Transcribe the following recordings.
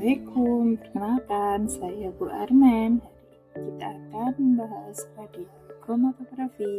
Assalamualaikum, perkenalkan saya Bu Arman. Hari ini kita akan membahas radio kromatografi.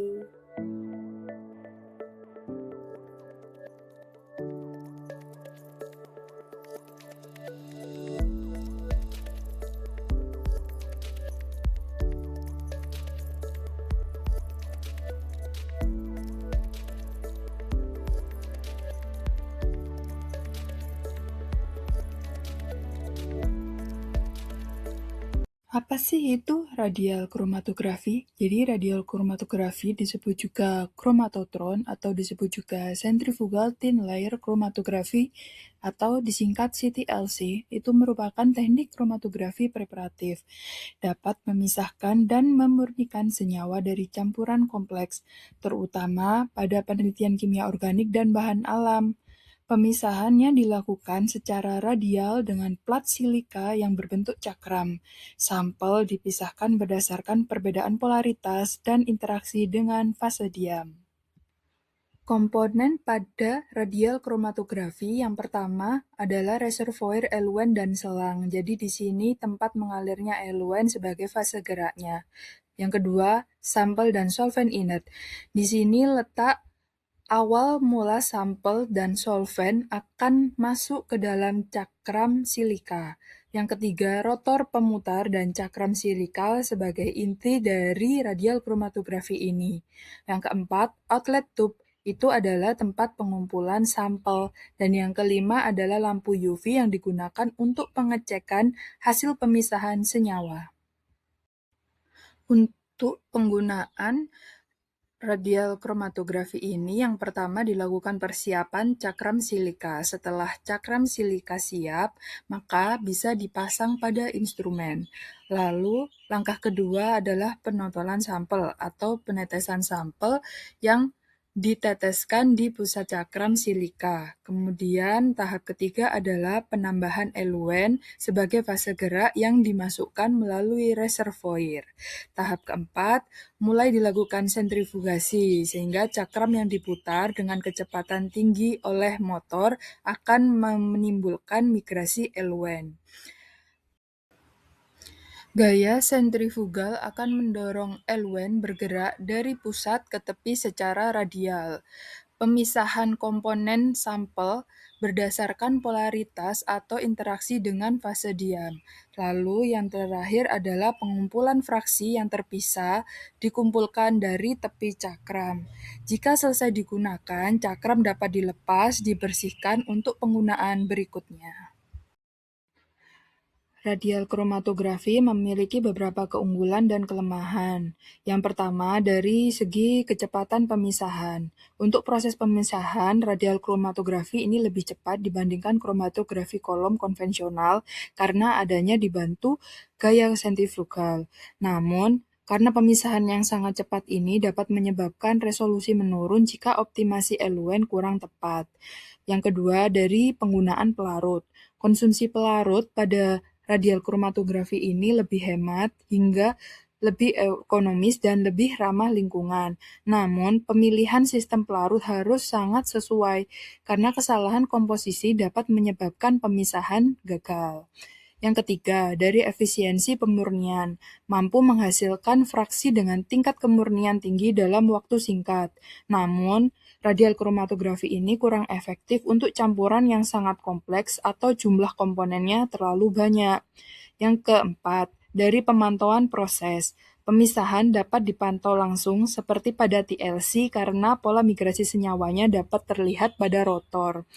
Apa sih itu radial kromatografi? Jadi radial kromatografi disebut juga kromatotron atau disebut juga centrifugal thin layer chromatography atau disingkat CTLC. Itu merupakan teknik kromatografi preparatif. Dapat memisahkan dan memurnikan senyawa dari campuran kompleks, terutama pada penelitian kimia organik dan bahan alam. Pemisahannya dilakukan secara radial dengan plat silika yang berbentuk cakram. Sampel dipisahkan berdasarkan perbedaan polaritas dan interaksi dengan fase diam. Komponen pada radial kromatografi yang pertama adalah reservoir eluen dan selang. Jadi di sini tempat mengalirnya eluen sebagai fase geraknya. Yang kedua, sampel dan solvent inert. Di sini letak awal mula sampel dan solvent akan masuk ke dalam cakram silika. Yang ketiga, rotor pemutar dan cakram silika sebagai inti dari radial kromatografi ini. Yang keempat, outlet tube itu adalah tempat pengumpulan sampel. Dan yang kelima adalah lampu UV yang digunakan untuk pengecekan hasil pemisahan senyawa. Untuk penggunaan radial kromatografi ini yang pertama dilakukan persiapan cakram silika. Setelah cakram silika siap, maka bisa dipasang pada instrumen. Lalu, langkah kedua adalah penotolan sampel atau penetesan sampel yang diteteskan di pusat cakram silika. Kemudian, tahap ketiga adalah penambahan eluen sebagai fase gerak yang dimasukkan melalui reservoir. Tahap keempat, mulai dilakukan sentrifugasi, sehingga cakram yang diputar dengan kecepatan tinggi oleh motor akan menimbulkan migrasi eluen. Gaya sentrifugal akan mendorong eluen bergerak dari pusat ke tepi secara radial. Pemisahan komponen sampel berdasarkan polaritas atau interaksi dengan fase diam. Lalu yang terakhir adalah pengumpulan fraksi yang terpisah dikumpulkan dari tepi cakram. Jika selesai digunakan, cakram dapat dilepas, dibersihkan untuk penggunaan berikutnya. Radial kromatografi memiliki beberapa keunggulan dan kelemahan. Yang pertama, dari segi kecepatan pemisahan. Untuk proses pemisahan, radial kromatografi ini lebih cepat dibandingkan kromatografi kolom konvensional karena adanya dibantu gaya sentrifugal. Namun, karena pemisahan yang sangat cepat ini dapat menyebabkan resolusi menurun jika optimasi eluen kurang tepat. Yang kedua, dari penggunaan pelarut. Konsumsi pelarut pada radial kromatografi ini lebih hemat hingga lebih ekonomis dan lebih ramah lingkungan. Namun, pemilihan sistem pelarut harus sangat sesuai karena kesalahan komposisi dapat menyebabkan pemisahan gagal. Yang ketiga, dari efisiensi pemurnian, mampu menghasilkan fraksi dengan tingkat kemurnian tinggi dalam waktu singkat. Namun, radial kromatografi ini kurang efektif untuk campuran yang sangat kompleks atau jumlah komponennya terlalu banyak. Yang keempat, dari pemantauan proses. Pemisahan dapat dipantau langsung seperti pada TLC karena pola migrasi senyawanya dapat terlihat pada rotor.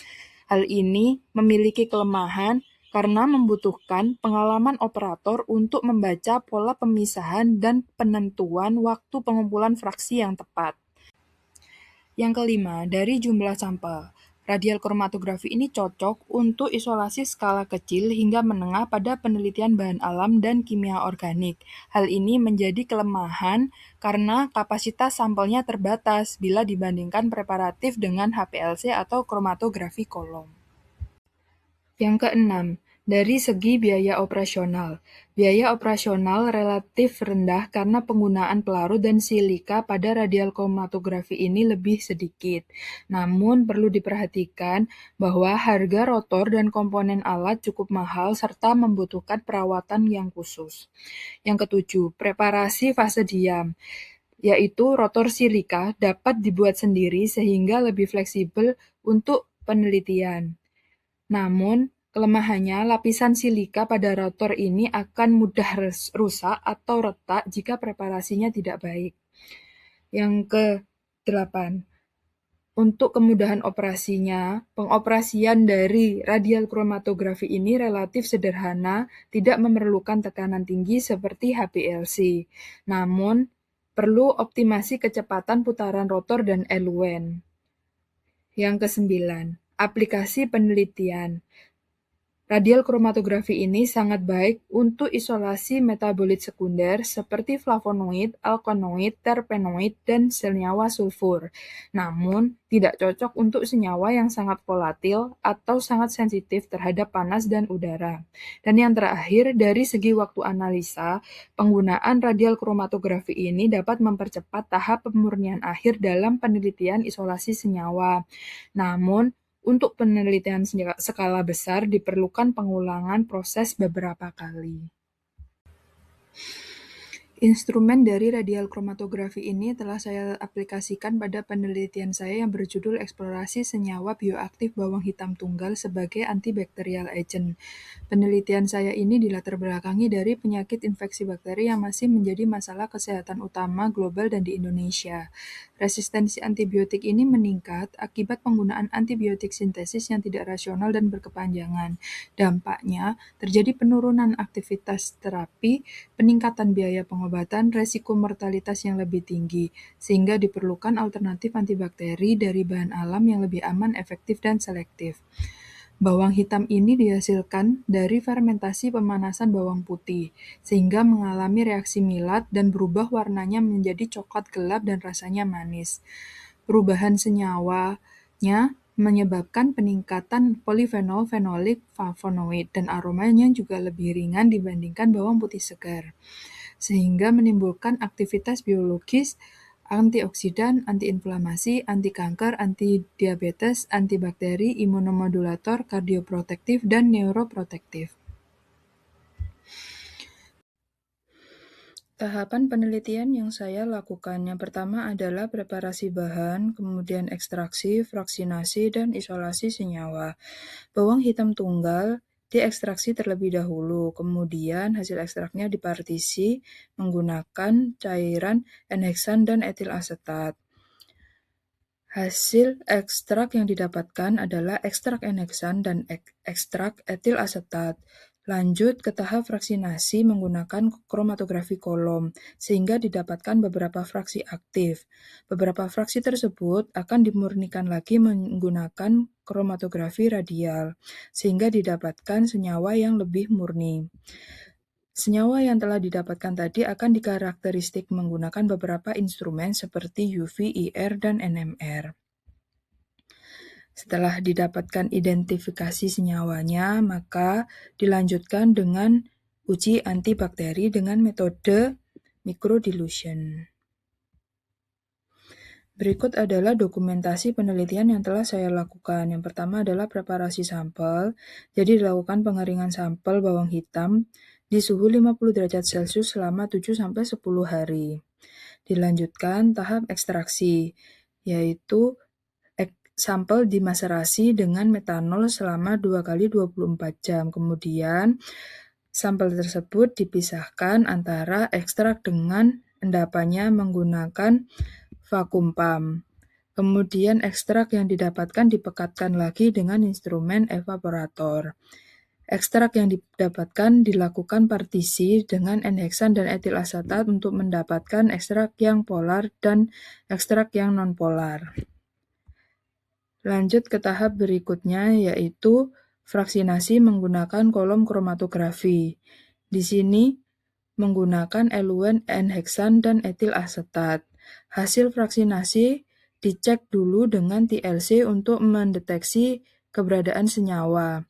Hal ini memiliki kelemahan karena membutuhkan pengalaman operator untuk membaca pola pemisahan dan penentuan waktu pengumpulan fraksi yang tepat. Yang kelima, dari jumlah sampel. Radial kromatografi ini cocok untuk isolasi skala kecil hingga menengah pada penelitian bahan alam dan kimia organik. Hal ini menjadi kelemahan karena kapasitas sampelnya terbatas bila dibandingkan preparatif dengan HPLC atau kromatografi kolom. Yang keenam, Dari segi biaya operasional, biaya operasional relatif rendah karena penggunaan pelarut dan silika pada radial kromatografi ini lebih sedikit. Namun perlu diperhatikan bahwa harga rotor dan komponen alat cukup mahal serta membutuhkan perawatan yang khusus. Yang ketujuh, preparasi fase diam, yaitu rotor silika dapat dibuat sendiri sehingga lebih fleksibel untuk penelitian. Namun, kelemahannya lapisan silika pada rotor ini akan mudah rusak atau retak jika preparasinya tidak baik. Yang ke-8, untuk kemudahan operasinya, pengoperasian dari radial kromatografi ini relatif sederhana, tidak memerlukan tekanan tinggi seperti HPLC. Namun, perlu optimasi kecepatan putaran rotor dan eluen. Yang ke-9, aplikasi penelitian. Radial kromatografi ini sangat baik untuk isolasi metabolit sekunder seperti flavonoid, alkaloid, terpenoid, dan senyawa sulfur. Namun, tidak cocok untuk senyawa yang sangat volatil atau sangat sensitif terhadap panas dan udara. Dan yang terakhir, dari segi waktu analisa, penggunaan radial kromatografi ini dapat mempercepat tahap pemurnian akhir dalam penelitian isolasi senyawa. Namun, untuk penelitian skala besar diperlukan pengulangan proses beberapa kali. Instrumen dari radial kromatografi ini telah saya aplikasikan pada penelitian saya yang berjudul Eksplorasi Senyawa Bioaktif Bawang Hitam Tunggal sebagai Antibacterial Agent. Penelitian saya ini dilatar belakangi dari penyakit infeksi bakteri yang masih menjadi masalah kesehatan utama global dan di Indonesia. Resistensi antibiotik ini meningkat akibat penggunaan antibiotik sintesis yang tidak rasional dan berkepanjangan. Dampaknya, terjadi penurunan aktivitas terapi, peningkatan biaya pengobatan, resiko mortalitas yang lebih tinggi, sehingga diperlukan alternatif antibakteri dari bahan alam yang lebih aman, efektif, dan selektif. Bawang hitam ini dihasilkan dari fermentasi pemanasan bawang putih, sehingga mengalami reaksi milat dan berubah warnanya menjadi coklat gelap dan rasanya manis. Perubahan senyawanya menyebabkan peningkatan polifenol, fenolik, flavonoid, dan aromanya juga lebih ringan dibandingkan bawang putih segar, sehingga menimbulkan aktivitas biologis antioksidan, antiinflamasi, anti-kanker, anti-diabetes, antibakteri, imunomodulator, kardioprotektif, dan neuroprotektif. Tahapan penelitian yang saya lakukan yang pertama adalah preparasi bahan, kemudian ekstraksi, fraksinasi, dan isolasi senyawa. Bawang hitam tunggal diekstraksi terlebih dahulu, kemudian hasil ekstraknya dipartisi menggunakan cairan N-heksan dan etil asetat. Hasil ekstrak yang didapatkan adalah ekstrak N-heksan dan ekstrak etil asetat. Lanjut ke tahap fraksinasi menggunakan kromatografi kolom, sehingga didapatkan beberapa fraksi aktif. Beberapa fraksi tersebut akan dimurnikan lagi menggunakan kromatografi radial, sehingga didapatkan senyawa yang lebih murni. Senyawa yang telah didapatkan tadi akan dikarakteristik menggunakan beberapa instrumen seperti UV, IR, dan NMR. Setelah didapatkan identifikasi senyawanya, maka dilanjutkan dengan uji antibakteri dengan metode microdilution. Berikut adalah dokumentasi penelitian yang telah saya lakukan. Yang pertama adalah preparasi sampel. Jadi dilakukan pengeringan sampel bawang hitam di suhu 50 derajat Celcius selama 7-10 hari. Dilanjutkan tahap ekstraksi, yaitu sampel dimaserasi dengan metanol selama 2 kali 24 jam. Kemudian sampel tersebut dipisahkan antara ekstrak dengan endapannya menggunakan vakum pump. Kemudian ekstrak yang didapatkan dipekatkan lagi dengan instrumen evaporator. Ekstrak yang didapatkan dilakukan partisi dengan N-heksan dan etil asetat untuk mendapatkan ekstrak yang polar dan ekstrak yang non-polar. Lanjut ke tahap berikutnya, yaitu fraksinasi menggunakan kolom kromatografi. Di sini menggunakan eluen N-heksan dan etil asetat. Hasil fraksinasi dicek dulu dengan TLC untuk mendeteksi keberadaan senyawa.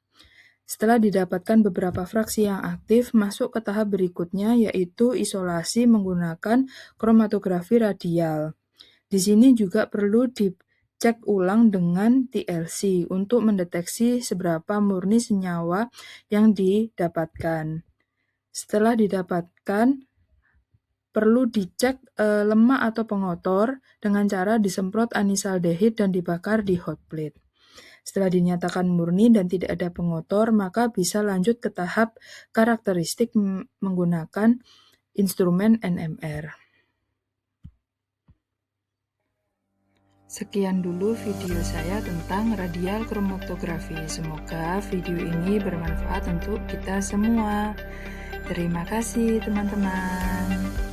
Setelah didapatkan beberapa fraksi yang aktif, masuk ke tahap berikutnya yaitu isolasi menggunakan kromatografi radial. Di sini juga perlu dicek ulang dengan TLC untuk mendeteksi seberapa murni senyawa yang didapatkan. Setelah didapatkan, perlu dicek lemak atau pengotor dengan cara disemprot anisaldehid dan dibakar di hot plate. Setelah dinyatakan murni dan tidak ada pengotor, maka bisa lanjut ke tahap karakteristik menggunakan instrumen NMR. Sekian dulu video saya tentang radial kromatografi. Semoga video ini bermanfaat untuk kita semua. Terima kasih teman-teman.